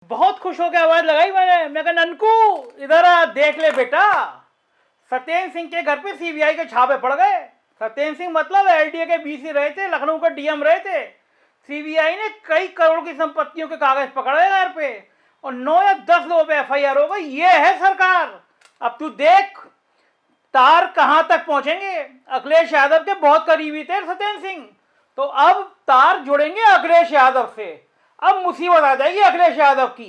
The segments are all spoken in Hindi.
बहुत खुश होकर आवाज लगाई मैं कहा ननकू इधर आ, देख ले बेटा, सत्येंद्र सिंह के घर पे सीबीआई के छापे पड़ गए। सत्येंद्र सिंह मतलब एलडीए के बीसी रहे थे, लखनऊ का डीएम रहे थे। सीबीआई ने कई करोड़ की संपत्तियों के कागज पकड़े घर पे और 9 या 10 लोगों पे एफआईआर हो गई। ये है सरकार। अब तू देख तार कहां तक पहुंचेंगे। अखिलेश यादव के बहुत करीबी थे सत्येंद्र सिंह, तो अब तार जुड़ेंगे अखिलेश यादव से। अब मुसीबत आ जाएगी अखिलेश यादव की,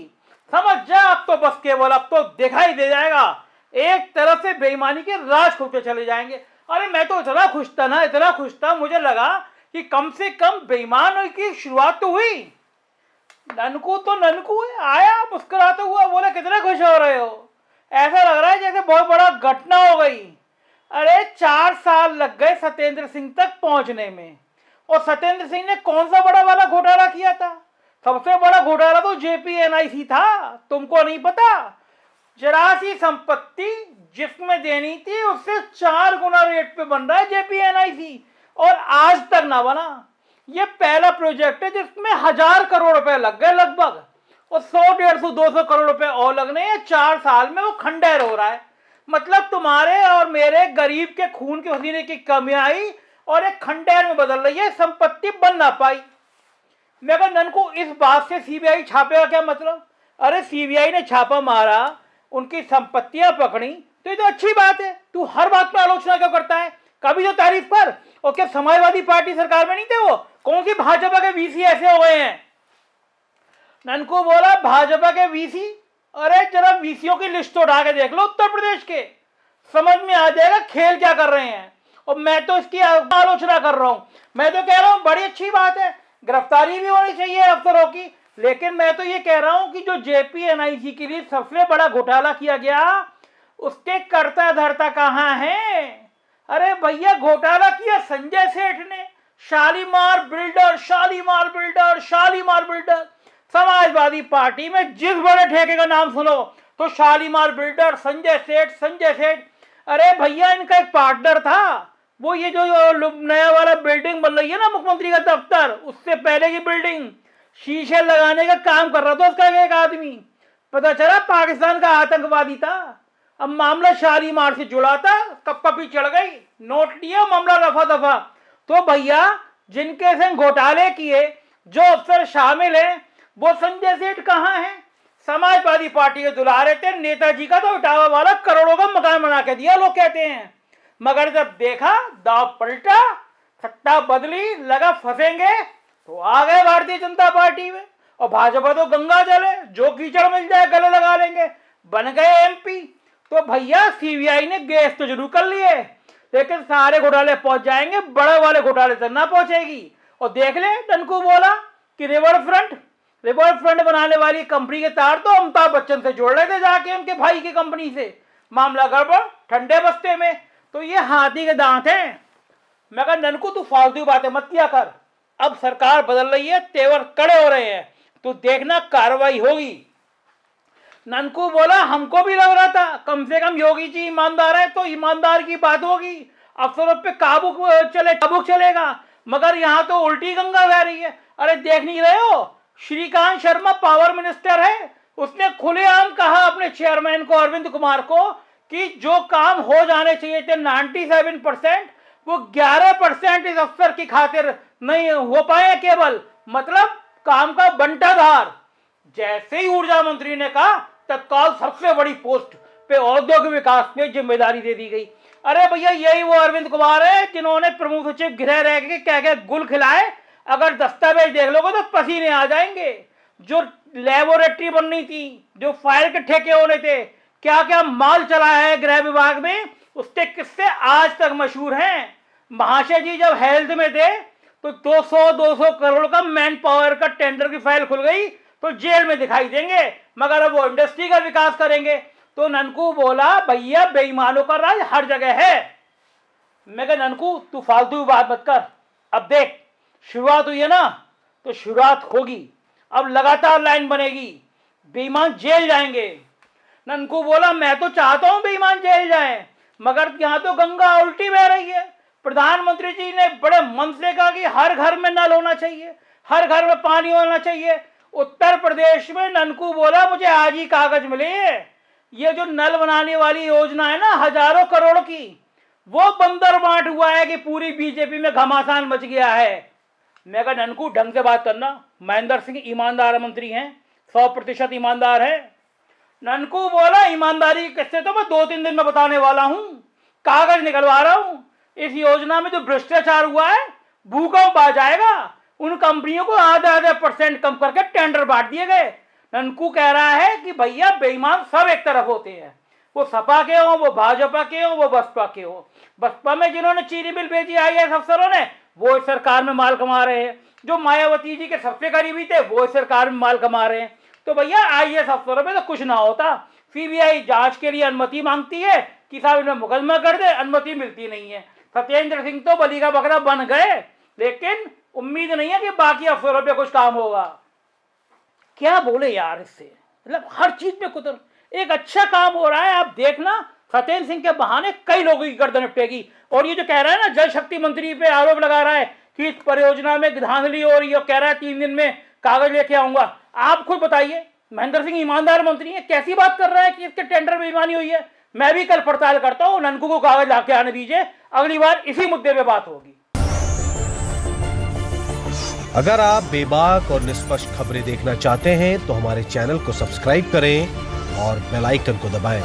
समझ जा। अब तो बस केवल अब तो दिखाई दे जाएगा, एक तरफ से बेईमानी के राज खुलते चले जाएंगे। अरे मैं तो इतना खुश था ना, इतना खुश था, मुझे लगा कि कम से कम बेईमान की शुरुआत तो हुई। ननकू तो ननकू है, आया मुस्कुराता हुआ, बोला कितना खुश हो रहे हो। ऐसा लग रहा है जैसे बहुत बड़ा घटना हो गई। अरे 4 साल लग गए सत्येंद्र सिंह तक पहुंचने में, और सत्येंद्र सिंह ने कौन सा बड़ा वाला घोटाला किया था? सबसे बड़ा घोटाला तो जेपीएनआईसी था, तुमको नहीं पता? 84 संपत्ति जिसमें देनी थी उससे 4 गुना रेट पे बन रहा है जेपीएनआईसी, और आज तक ना बना। ये पहला प्रोजेक्ट है जिसमें 1000 करोड़ रुपए लग गए लगभग, और 100, 150, 200 करोड़ रुपए और लगने हैं। 4 साल में वो खंडेर हो रहा है। मतलब तुम्हारे और मेरे गरीब के खून के पसीने की कमी आई और एक खंडेर में बदल रही है, संपत्ति बन ना पाई। मैं कहा ननकू इस बात से सीबीआई छापे का क्या मतलब? अरे सीबीआई ने छापा मारा, उनकी संपत्तियां पकड़ी, तो ये तो अच्छी बात है। तू हर बात पर आलोचना क्यों करता है? कभी तो तारीफ कर। और क्या समाजवादी पार्टी सरकार में नहीं थे वो? कौन सी भाजपा के वीसी ऐसे हो गए हैं? ननकू बोला भाजपा के वीसी? अरे जरा वीसीओ की लिस्ट उठा के देख लो उत्तर प्रदेश के, समझ में आ जाएगा खेल क्या कर रहे हैं। और मैं तो इसकी आलोचना कर रहा हूं। मैं तो कह रहा हूं बड़ी अच्छी बात है, गिरफ्तारी भी होनी चाहिए अफसरों की, लेकिन मैं तो ये कह रहा हूं कि जो जेपीएनआईसी के लिए सबसे बड़ा घोटाला किया गया, उसके कर्ता धर्ता कहां है? अरे भैया घोटाला किया संजय सेठ ने, Shalimar builder, Shalimar builder, Shalimar builder. Samajwadi party में जिस बड़े ठेके का नाम सुनो तो शालीमार बिल्डर, संजय सेठ, संजय सेठ। अरे भैया इनका एक पार्टनर था, वो ये जो नया वाला बिल्डिंग बन रही है ना मुख्यमंत्री का दफ्तर, उससे पहले की बिल्डिंग शीशे लगाने का काम कर रहा था उसका एक आदमी। पता चला पाकिस्तान का आतंकवादी था। अब मामला शालीमार से जुड़ा था, कपी चढ़ गई, नोट लिया, मामला रफा दफा। तो भैया जिनके संग घोटाले किए जो अफसर शामिल हैं, वो संजय सेठ कहां है? समाजवादी पार्टी के दुलारे थे, नेताजी का तो इटावा वाला करोड़ों का मकान बना के दिया लोग कहते हैं। मगर जब देखा दाव पलटा, सत्ता बदली, लगा फंसेंगे, तो आ गए भारतीय जनता पार्टी में। और भाजपा तो गंगा जल है, जो कीचड़ मिल जाए गले लगा लेंगे, बन गए एमपी। तो भैया सीबीआई ने गैस तो जरूर कर लिए, लेकिन सारे घोटाले पहुंच जाएंगे, बड़े वाले घोटाले तक ना पहुंचेगी। और देख ले टनकू बोला कि रिवर फ्रंट बनाने वाली कंपनी के तार तो अमिताभ बच्चन से जोड़ रहे थे जाके उनके भाई की कंपनी से। मामला गड़बड़, ठंडे बस्ते में। तो ये हाथी के दांत हैं। मैं कहा ननकू तू फालतू बातें मत किया कर, अब सरकार बदल रही है, तेवर कड़े हो रहे हैं, तो देखना कार्रवाई होगी। ननकू बोला हमको भी लग रहा था कम से कम योगी जी ईमानदार है तो ईमानदार की बात होगी, अफसरों पे काबू चलेगा, मगर यहाँ तो उल्टी गंगा बह रही है। अरे देख नहीं रहे हो, श्रीकांत शर्मा पावर मिनिस्टर है, उसने खुलेआम कहा अपने चेयरमैन को अरविंद कुमार को कि जो काम हो जाने चाहिए थे 97%, वो 11% इस अफसर की खातिर नहीं हो पाए केवल, मतलब काम का बंटाधार। जैसे ही ऊर्जा मंत्री ने कहा, तत्काल सबसे बड़ी पोस्ट पे औद्योगिक विकास में जिम्मेदारी दे दी गई। अरे भैया यही वो अरविंद कुमार है जिन्होंने प्रमुख सचिव गृह रह के क्या गुल खिलाए, अगर दस्तावेज देख लोगे तो पसीने आ जाएंगे। जो लेबोरेटरी बननी थी, जो फायर के ठेके होने थे, क्या क्या माल चला है गृह विभाग में, उसके किस्से आज तक मशहूर हैं। महाशय जी जब हेल्थ में थे तो 200 करोड़ का मैन पावर का टेंडर की फाइल खुल गई तो जेल में दिखाई देंगे, मगर अब वो इंडस्ट्री का विकास करेंगे। तो ननकू बोला भैया बेईमानों का राज हर जगह है। मैं कहा ननकू तू फालतू बात मत कर, अब देख शुरुआत हुई है ना, तो शुरुआत होगी, अब लगातार लाइन बनेगी, बेईमान जेल जाएंगे। ननकू बोला मैं तो चाहता हूं बेईमान जेल जाए, मगर यहां तो गंगा उल्टी बह रही है। प्रधानमंत्री जी ने बड़े मन से कहा कि हर घर में नल होना चाहिए, हर घर में पानी होना चाहिए, उत्तर प्रदेश में ननकू बोला मुझे आज ही कागज मिले, ये जो नल बनाने वाली योजना है ना हजारों करोड़ की, वो बंदर बांट हुआ है कि पूरी बीजेपी में घमासान मच गया है। मैं कहा ननकू ढंग से बात करना, महेंद्र सिंह ईमानदार मंत्री हैं, 100% ईमानदार है। ननकू बोला ईमानदारी के किस्से तो मैं 2-3 दिन में बताने वाला हूं, कागज निकलवा रहा हूं। इस योजना में जो भ्रष्टाचार हुआ है भूकंप आ जाएगा, उन कंपनियों को आधे % कम करके टेंडर बांट दिए गए। ननकू कह रहा है कि भैया बेईमान सब एक तरफ होते हैं, वो सपा के हो, वो भाजपा के हो, वो बसपा के हो। बसपा में जिन्होंने चीनी मिल भेजी IAS अफसरों ने, वो इस सरकार में माल कमा रहे हैं। जो मायावती जी के सबसे करीबी थे वो इस सरकार में माल कमा रहे हैं। तो भैया IAS अफसरों पे तो कुछ ना होता। CBI जांच के लिए अनुमति मांगती है कि साहब इन्हें मुकदमा कर दे, अनुमति मिलती नहीं है। सत्येंद्र सिंह तो बली का बकरा बन गए, लेकिन उम्मीद नहीं है कि बाकी अफसरों पे कुछ काम होगा। क्या बोले यार, इससे मतलब हर चीज में कुतर। एक अच्छा काम हो रहा है, आप देखना सत्येंद्र सिंह के बहाने कई लोगों की गर्दन निपटेगी। और ये जो कह रहा है ना, जल शक्ति मंत्री पे आरोप लगा रहा है कि इस परियोजना में धांधली हो रही है, कह रहा है 3 दिन में कागज लेके आऊंगा। आप खुद बताइए, महेंद्र सिंह ईमानदार मंत्री है, कैसी बात कर रहा है कि इसके टेंडर में बेईमानी हुई है। मैं भी कल पड़ताल करता हूं, ननकू को कागज ला के आने दीजिए, अगली बार इसी मुद्दे पे बात होगी। अगर आप बेबाक और निष्पक्ष खबरें देखना चाहते हैं तो हमारे चैनल को सब्सक्राइब करें और बेल आइकन को दबाएं।